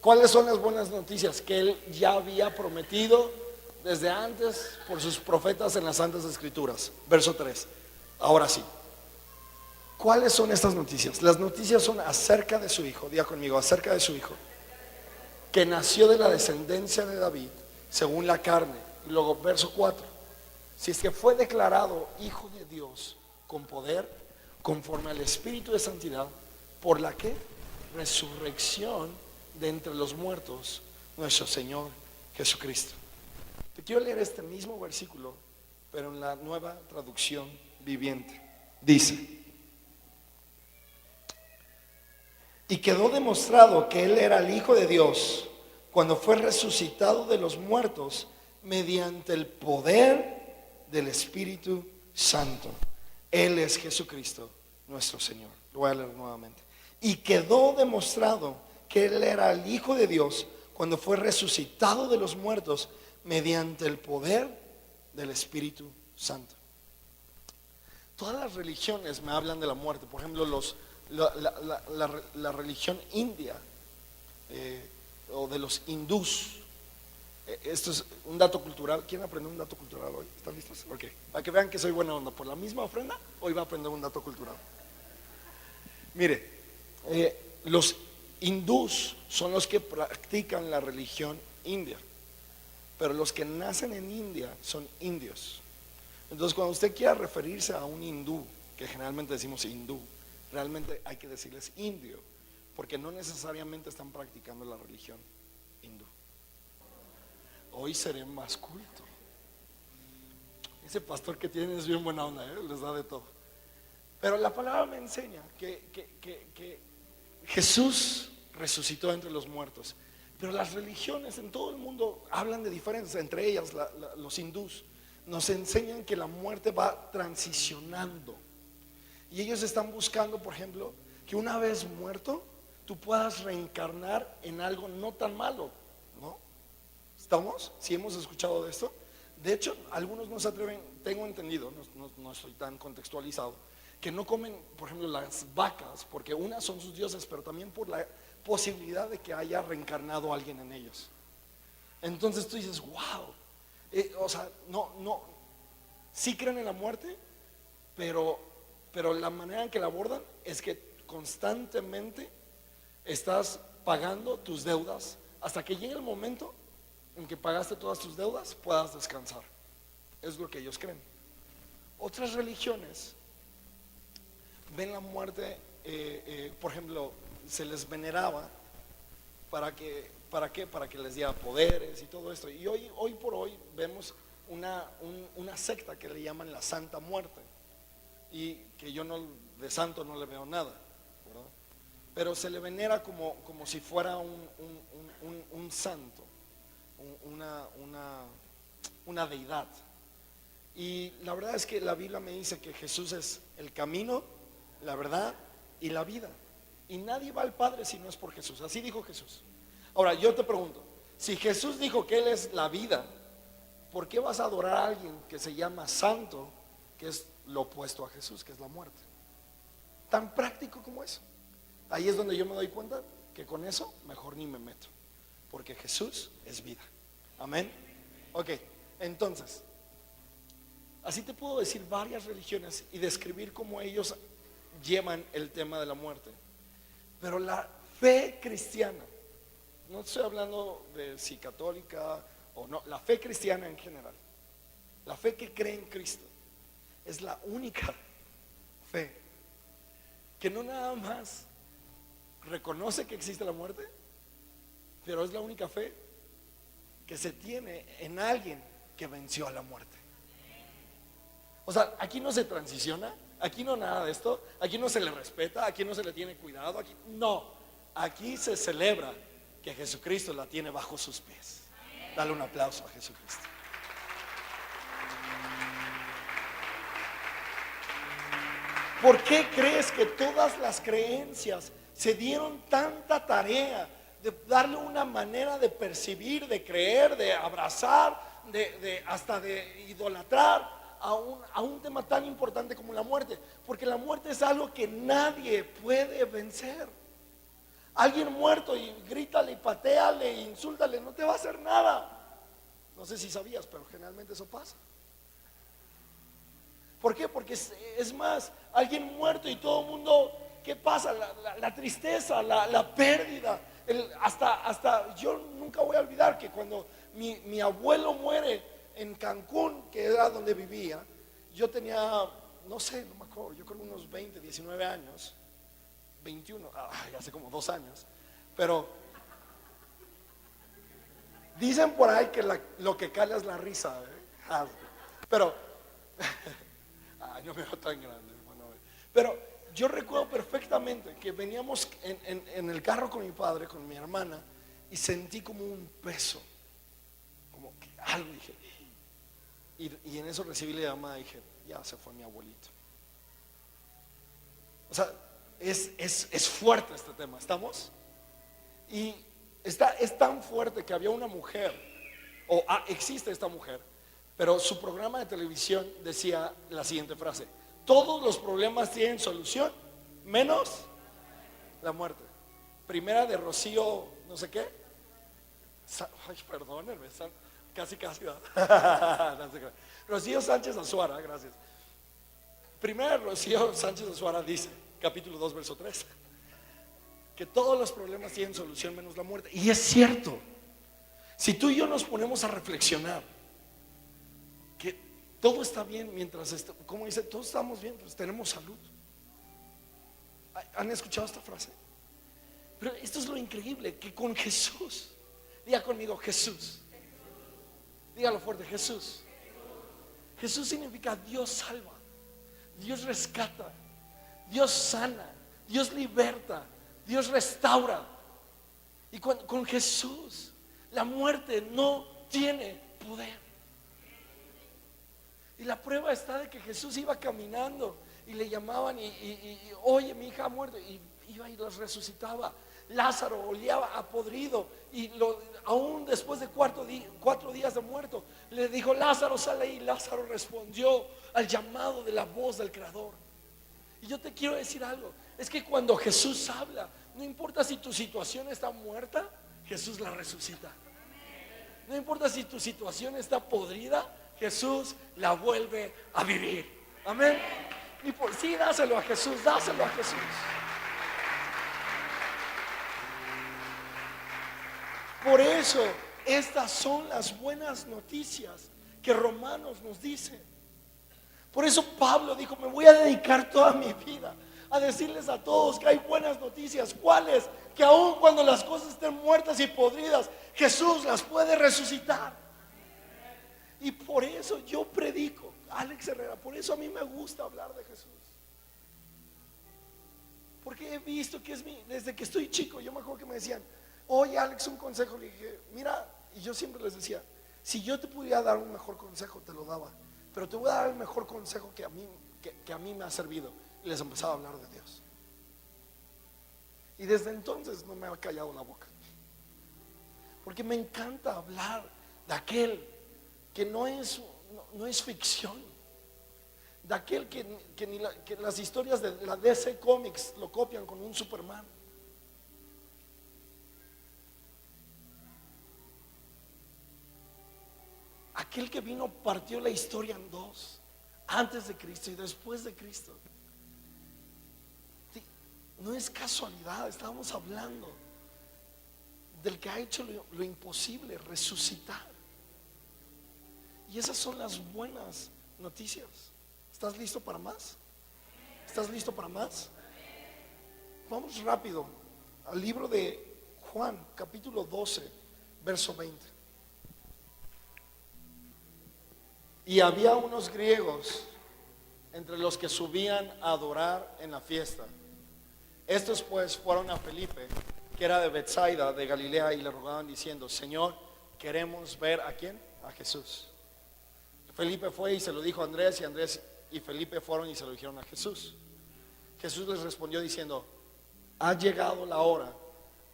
¿Cuáles son las buenas noticias? Que Él ya había prometido desde antes por sus profetas en las Santas Escrituras. Verso 3. Ahora sí. ¿Cuáles son estas noticias? Las noticias son acerca de su Hijo. Diga conmigo, acerca de su Hijo, que nació de la descendencia de David, según la carne. Y luego verso 4. Si es que fue declarado Hijo de Dios con poder, conforme al Espíritu de santidad, por la que resurrección de entre los muertos, nuestro Señor Jesucristo. Te quiero leer este mismo versículo, pero en la Nueva Traducción Viviente. Dice: y quedó demostrado que Él era el Hijo de Dios cuando fue resucitado de los muertos mediante el poder del Espíritu Santo. Él es Jesucristo, nuestro Señor. Lo voy a leer nuevamente. Y quedó demostrado que Él era el Hijo de Dios cuando fue resucitado de los muertos mediante el poder del Espíritu Santo. Todas las religiones me hablan de la muerte. Por ejemplo, la religión india, o de los hindús. Esto es un dato cultural. ¿Quieren aprender un dato cultural hoy? ¿Están listos? Ok. Para que vean que soy buena onda. Por la misma ofrenda, hoy va a aprender un dato cultural. Mire, los hindús son los que practican la religión india, pero los que nacen en India son indios. Entonces, cuando usted quiera referirse a un hindú, que generalmente decimos hindú, realmente hay que decirles indio, porque no necesariamente están practicando la religión hindú. Hoy seré más culto. Ese pastor que tienen es bien buena onda, les da de todo. Pero la palabra me enseña que Jesús resucitó entre los muertos. Pero las religiones en todo el mundo hablan de diferencias. Entre ellas los hindús nos enseñan que la muerte va transicionando. Y ellos están buscando, por ejemplo, que una vez muerto tú puedas reencarnar en algo no tan malo, ¿no? ¿Estamos? ¿Sí hemos escuchado de esto? De hecho, algunos no se atreven, tengo entendido, no estoy tan contextualizado, que no comen, por ejemplo, las vacas, porque unas son sus dioses, pero también por la posibilidad de que haya reencarnado alguien en ellos. Entonces tú dices, wow, o sea, sí creen en la muerte, pero la manera en que la abordan es que constantemente estás pagando tus deudas hasta que llegue el momento en que pagaste todas tus deudas, puedas descansar. Es lo que ellos creen. Otras religiones ven la muerte, por ejemplo, se les veneraba ¿para qué? Para que les diera poderes y todo esto. Y hoy por hoy vemos una secta que le llaman la Santa Muerte, y que yo de santo no le veo nada, ¿verdad? Pero se le venera como si fuera un santo, una deidad. Y la verdad es que la Biblia me dice que Jesús es el camino, la verdad y la vida, y nadie va al Padre si no es por Jesús. Así dijo Jesús. Ahora yo te pregunto, si Jesús dijo que Él es la vida, ¿por qué vas a adorar a alguien que se llama santo, que es lo opuesto a Jesús, que es la muerte? Tan práctico como eso. Ahí es donde yo me doy cuenta que con eso mejor ni me meto, porque Jesús es vida. Amén. Ok, entonces así te puedo decir varias religiones y describir cómo ellos llevan el tema de la muerte. Pero la fe cristiana, no estoy hablando de si católica o no, la fe cristiana en general, la fe que cree en Cristo, es la única fe que no nada más reconoce que existe la muerte, pero es la única fe que se tiene en alguien que venció a la muerte. O sea, aquí no se transiciona, aquí no nada de esto, aquí no se le respeta, aquí no se le tiene cuidado, aquí se celebra que Jesucristo la tiene bajo sus pies. Dale un aplauso a Jesucristo. ¿Por qué crees que todas las creencias se dieron tanta tarea de darle una manera de percibir, de creer, de abrazar, hasta de idolatrar a un tema tan importante como la muerte? Porque la muerte es algo que nadie puede vencer. alguien muerto y grítale y pateale e insúltale, no te va a hacer nada. No sé si sabías, pero generalmente eso pasa. ¿Por qué? Porque es más, alguien muerto y todo el mundo, ¿qué pasa? La tristeza, la pérdida. Hasta yo nunca voy a olvidar que cuando mi abuelo muere en Cancún, que era donde vivía, yo tenía, no sé, no me acuerdo, yo creo unos 20, 19 años, 21, hace como 2 años, pero dicen por ahí que lo que cala es la risa, ¿eh? Pero no me veo tan grande, hermano. Pero yo recuerdo perfectamente que veníamos en el carro con mi padre, con mi hermana, y sentí como un peso, como que algo, dije, y en eso recibí la llamada y dije, ya se fue mi abuelito. O sea, es fuerte este tema, ¿estamos? Y es tan fuerte que había una mujer, existe esta mujer, pero su programa de televisión decía la siguiente frase: todos los problemas tienen solución, menos la muerte. Primera de Rocío, no sé qué. Ay, perdónenme, casi. No sé qué. Rocío Sánchez Azuara, gracias. Primera de Rocío Sánchez Azuara dice, capítulo 2, verso 3, que todos los problemas tienen solución menos la muerte. Y es cierto. Si tú y yo nos ponemos a reflexionar que todo está bien mientras, como dice, todos estamos bien, pues tenemos salud. ¿Han escuchado esta frase? Pero esto es lo increíble, que con Jesús, diga conmigo Jesús, dígalo fuerte, Jesús. Jesús significa Dios salva, Dios rescata, Dios sana, Dios liberta, Dios restaura. Y con Jesús la muerte no tiene poder. Y la prueba está de que Jesús iba caminando y le llamaban y oye, mi hija ha muerto, y iba y los resucitaba. Lázaro olía a podrido y aún después de 4 días de muerto le dijo, Lázaro, sale ahí. Lázaro respondió al llamado de la voz del Creador. Y yo te quiero decir algo, es que cuando Jesús habla, no importa si tu situación está muerta, Jesús la resucita. No importa si tu situación está podrida, Jesús la vuelve a vivir. Amén. Sí, dáselo a Jesús, dáselo a Jesús. Por eso, estas son las buenas noticias que Romanos nos dice. Por eso Pablo dijo, me voy a dedicar toda mi vida a decirles a todos que hay buenas noticias. ¿Cuáles? Que aun cuando las cosas estén muertas y podridas, Jesús las puede resucitar. Y por eso yo predico, Alex Herrera, por eso a mí me gusta hablar de Jesús. Porque he visto que desde que estoy chico, yo me acuerdo que me decían, oye Alex, un consejo. Le dije, mira, y yo siempre les decía, si yo te pudiera dar un mejor consejo, te lo daba, pero te voy a dar el mejor consejo que a mí me ha servido. Y les empezaba a hablar de Dios. Y desde entonces no me ha callado la boca, porque me encanta hablar de aquel que no es ficción, de aquel que las historias de la DC Comics lo copian con un Superman. Aquel que vino, partió la historia en dos, antes de Cristo y después de Cristo. No es casualidad, estamos hablando del que ha hecho lo imposible, resucitar. Y esas son las buenas noticias. ¿Estás listo para más? ¿Estás listo para más? Vamos rápido al libro de Juan, capítulo 12, verso 20. Y había unos griegos entre los que subían a adorar en la fiesta. Estos pues fueron a Felipe, que era de Betsaida, de Galilea, y le rogaban diciendo, Señor, queremos ver ¿a quién? A Jesús. Felipe fue y se lo dijo a Andrés, y Andrés y Felipe fueron y se lo dijeron a Jesús. Jesús les respondió diciendo, ha llegado la hora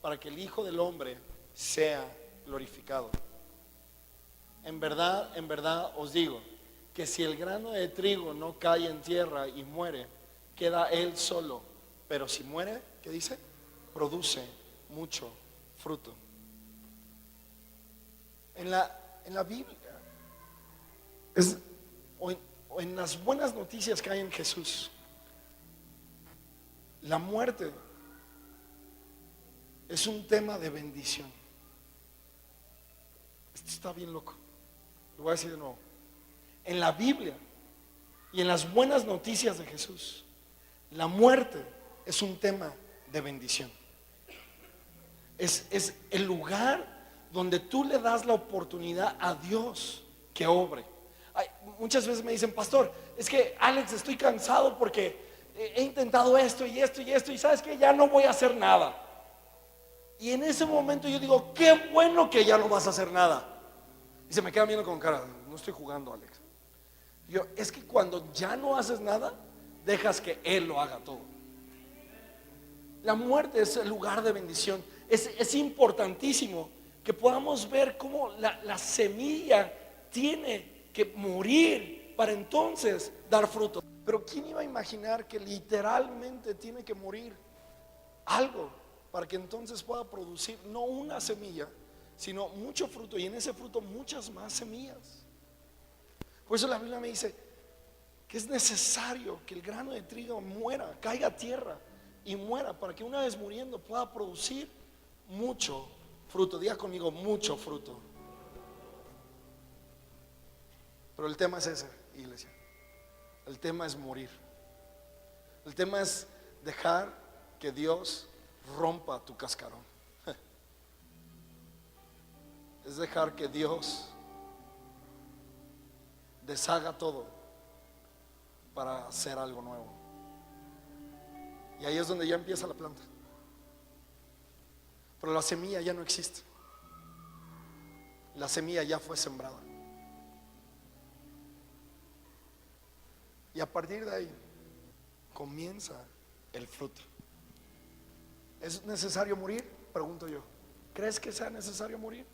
para que el Hijo del Hombre sea glorificado. En verdad os digo que si el grano de trigo no cae en tierra y muere, queda él solo. Pero si muere, ¿qué dice? Produce mucho fruto. En la Biblia o en las buenas noticias que hay en Jesús, la muerte es un tema de bendición. Esto está bien loco. Lo voy a decir de nuevo. En la Biblia y en las buenas noticias de Jesús, la muerte es un tema de bendición. Es el lugar donde tú le das la oportunidad a Dios que obre. Muchas veces me dicen, pastor, es que Alex, estoy cansado porque he intentado esto y esto y esto, y sabes que ya no voy a hacer nada. Y en ese momento yo digo, qué bueno que ya no vas a hacer nada. Y se me queda viendo con cara, no estoy jugando, Alex. Es que cuando ya no haces nada, dejas que Él lo haga todo. La muerte es el lugar de bendición. Es importantísimo que podamos ver cómo la semilla tiene que morir para entonces dar fruto. Pero ¿quién iba a imaginar que literalmente tiene que morir algo para que entonces pueda producir no una semilla, sino mucho fruto, y en ese fruto muchas más semillas? Por eso la Biblia me dice que es necesario que el grano de trigo muera, caiga a tierra y muera, para que una vez muriendo pueda producir mucho fruto. Diga conmigo, mucho fruto. Pero el tema es ese, iglesia. El tema es morir. El tema es dejar que Dios rompa tu cascarón. Es dejar que Dios deshaga todo para hacer algo nuevo. Y ahí es donde ya empieza la planta. Pero la semilla ya no existe. La semilla ya fue sembrada. Y a partir de ahí comienza el fruto. ¿Es necesario morir? Pregunto yo. ¿Crees que sea necesario morir?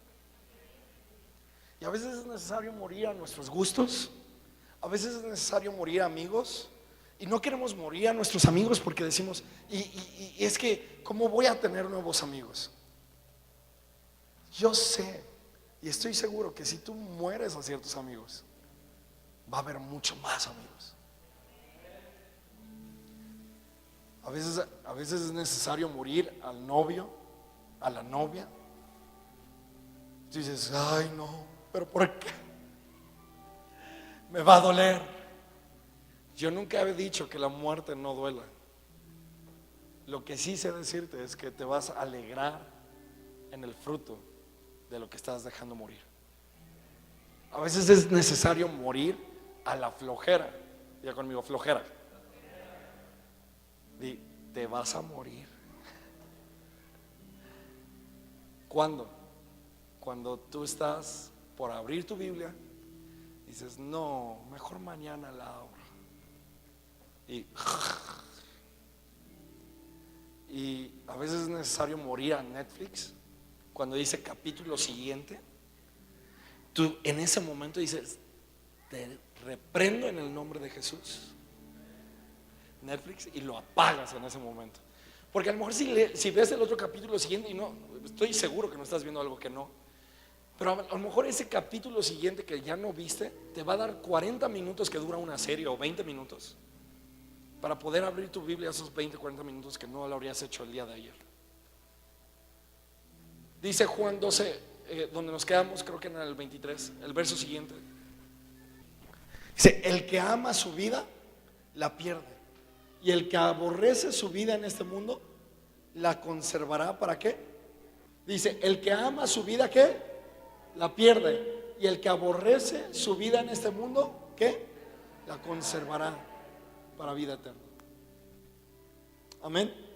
Y a veces es necesario morir a nuestros gustos. A veces es necesario morir a amigos. Y no queremos morir a nuestros amigos porque decimos, y es que, ¿cómo voy a tener nuevos amigos? Yo sé y estoy seguro que si tú mueres a ciertos amigos, va a haber mucho más amigos. A veces es necesario morir al novio, a la novia. Tú dices, ay no, pero ¿por qué? Me va a doler. Yo nunca he dicho que la muerte no duela. Lo que sí sé decirte es que te vas a alegrar en el fruto de lo que estás dejando morir. A veces es necesario morir a la flojera. Ya conmigo, flojera. Te vas a morir. ¿Cuándo? Cuando tú estás por abrir tu Biblia, dices, no, mejor mañana la abro. Y a veces es necesario morir a Netflix. Cuando dice capítulo siguiente, tú en ese momento dices, te reprendo en el nombre de Jesús, Netflix, y lo apagas en ese momento. Porque a lo mejor si ves el otro capítulo siguiente, y no, estoy seguro que no estás viendo algo que no, pero a lo mejor ese capítulo siguiente que ya no viste te va a dar 40 minutos que dura una serie, o 20 minutos, para poder abrir tu Biblia esos 20, 40 minutos que no lo habrías hecho el día de ayer. Dice Juan 12, donde nos quedamos, creo que en el 23, el verso siguiente. Dice, el que ama su vida, la pierde. Y el que aborrece su vida en este mundo, la conservará. ¿Para qué? Dice, el que ama su vida, ¿qué? La pierde. Y el que aborrece su vida en este mundo, ¿qué? La conservará para vida eterna. Amén.